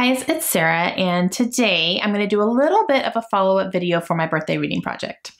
Guys, it's Sarah, and today I'm going to do a little bit of a follow-up video for my birthday reading project.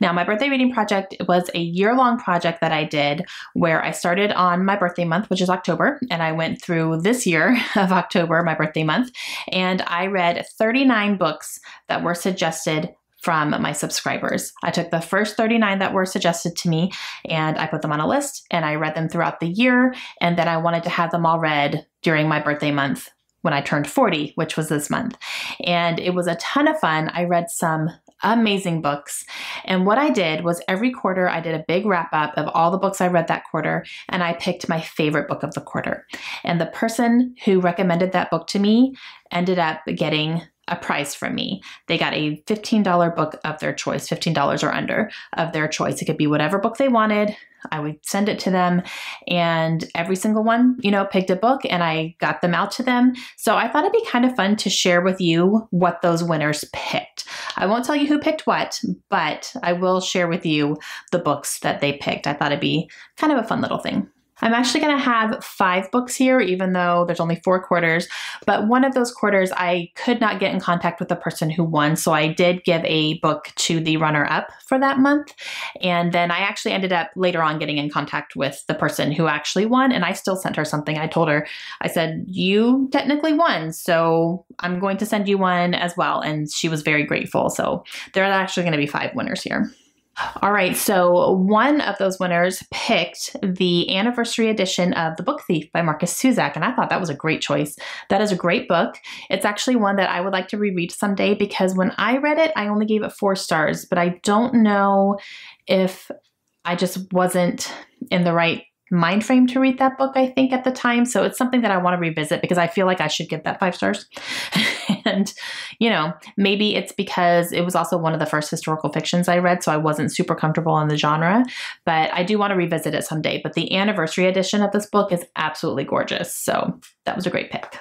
Now, my birthday reading project was a year-long project that I did where I started on my birthday month, which is October, and I went through this year of October, my birthday month, and I read 39 books that were suggested from my subscribers. I took the first 39 that were suggested to me and I put them on a list and I read them throughout the year, and then I wanted to have them all read during my birthday month when I turned 40, which was this month. And it was a ton of fun. I read some amazing books. And what I did was every quarter I did a big wrap up of all the books I read that quarter, and I picked my favorite book of the quarter. And the person who recommended that book to me ended up getting a prize from me. They got a $15 book of their choice, $15 or under of their choice. It could be whatever book they wanted. I would send it to them, and every single one, picked a book and I got them out to them. So I thought it'd be kind of fun to share with you what those winners picked. I won't tell you who picked what, but I will share with you the books that they picked. I thought it'd be kind of a fun little thing. I'm actually going to have 5 books here, even though there's only 4 quarters, but one of those quarters I could not get in contact with the person who won, so I did give a book to the runner-up for that month, and then I actually ended up later on getting in contact with the person who actually won, and I still sent her something. I told her, I said, you technically won, so I'm going to send you one as well, and she was very grateful. So there are actually going to be 5 winners here. All right, so one of those winners picked the anniversary edition of The Book Thief by Markus Zusak, and I thought that was a great choice. That is a great book. It's actually one that I would like to reread someday because when I read it, I only gave it 4 stars, but I don't know if I just wasn't in the right mind frame to read that book, I think, at the time. So it's something that I want to revisit because I feel like I should give that 5 stars. And, maybe it's because it was also one of the first historical fictions I read, so I wasn't super comfortable in the genre, but I do want to revisit it someday. But the anniversary edition of this book is absolutely gorgeous. So that was a great pick.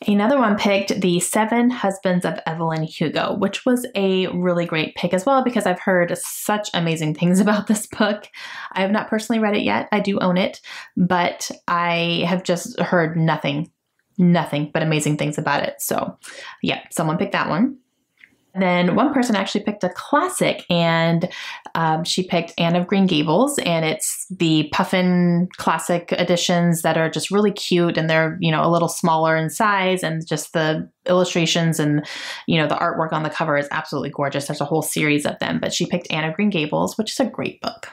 Another one picked The 7 Husbands of Evelyn Hugo, which was a really great pick as well because I've heard such amazing things about this book. I have not personally read it yet. I do own it, but I have just heard nothing but amazing things about it. So yeah, someone picked that one. And then one person actually picked a classic, and she picked Anne of Green Gables, and it's the Puffin classic editions that are just really cute, and they're, a little smaller in size, and just the illustrations and, the artwork on the cover is absolutely gorgeous. There's a whole series of them, but she picked Anne of Green Gables, which is a great book.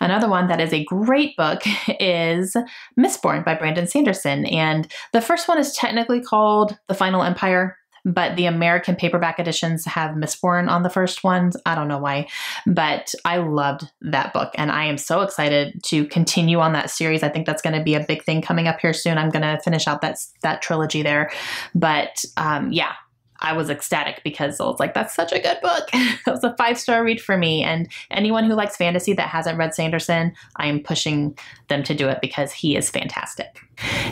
Another one that is a great book is Mistborn by Brandon Sanderson, and the first one is technically called The Final Empire, but the American paperback editions have Mistborn on the first ones. I don't know why, but I loved that book, and I am so excited to continue on that series. I think that's going to be a big thing coming up here soon. I'm going to finish out that trilogy there, but yeah. I was ecstatic because I was like, that's such a good book. It was a 5-star read for me. And anyone who likes fantasy that hasn't read Sanderson, I am pushing them to do it because he is fantastic.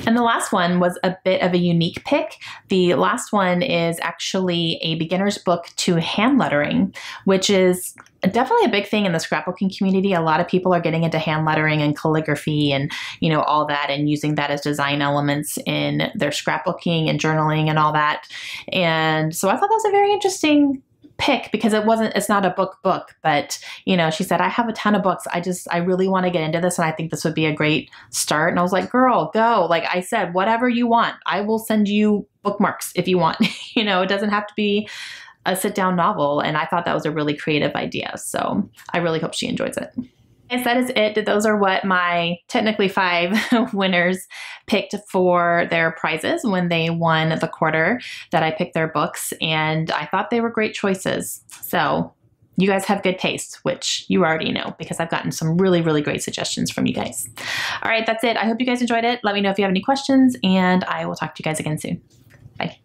And the last one was a bit of a unique pick. The last one is actually a beginner's book to hand lettering, which is definitely a big thing in the scrapbooking community. A lot of people are getting into hand lettering and calligraphy and, all that, and using that as design elements in their scrapbooking and journaling and all that. And so I thought that was a very interesting pick because it's not a book, but she said, I have a ton of books. I really want to get into this. And I think this would be a great start. And I was like, girl, go. Like I said, whatever you want, I will send you bookmarks if you want. It doesn't have to be a sit-down novel, and I thought that was a really creative idea. So I really hope she enjoys it. Yes, that is it. Those are what my technically 5 winners picked for their prizes when they won the quarter that I picked their books, and I thought they were great choices. So you guys have good taste, which you already know because I've gotten some really, really great suggestions from you guys. All right, that's it. I hope you guys enjoyed it. Let me know if you have any questions, and I will talk to you guys again soon. Bye.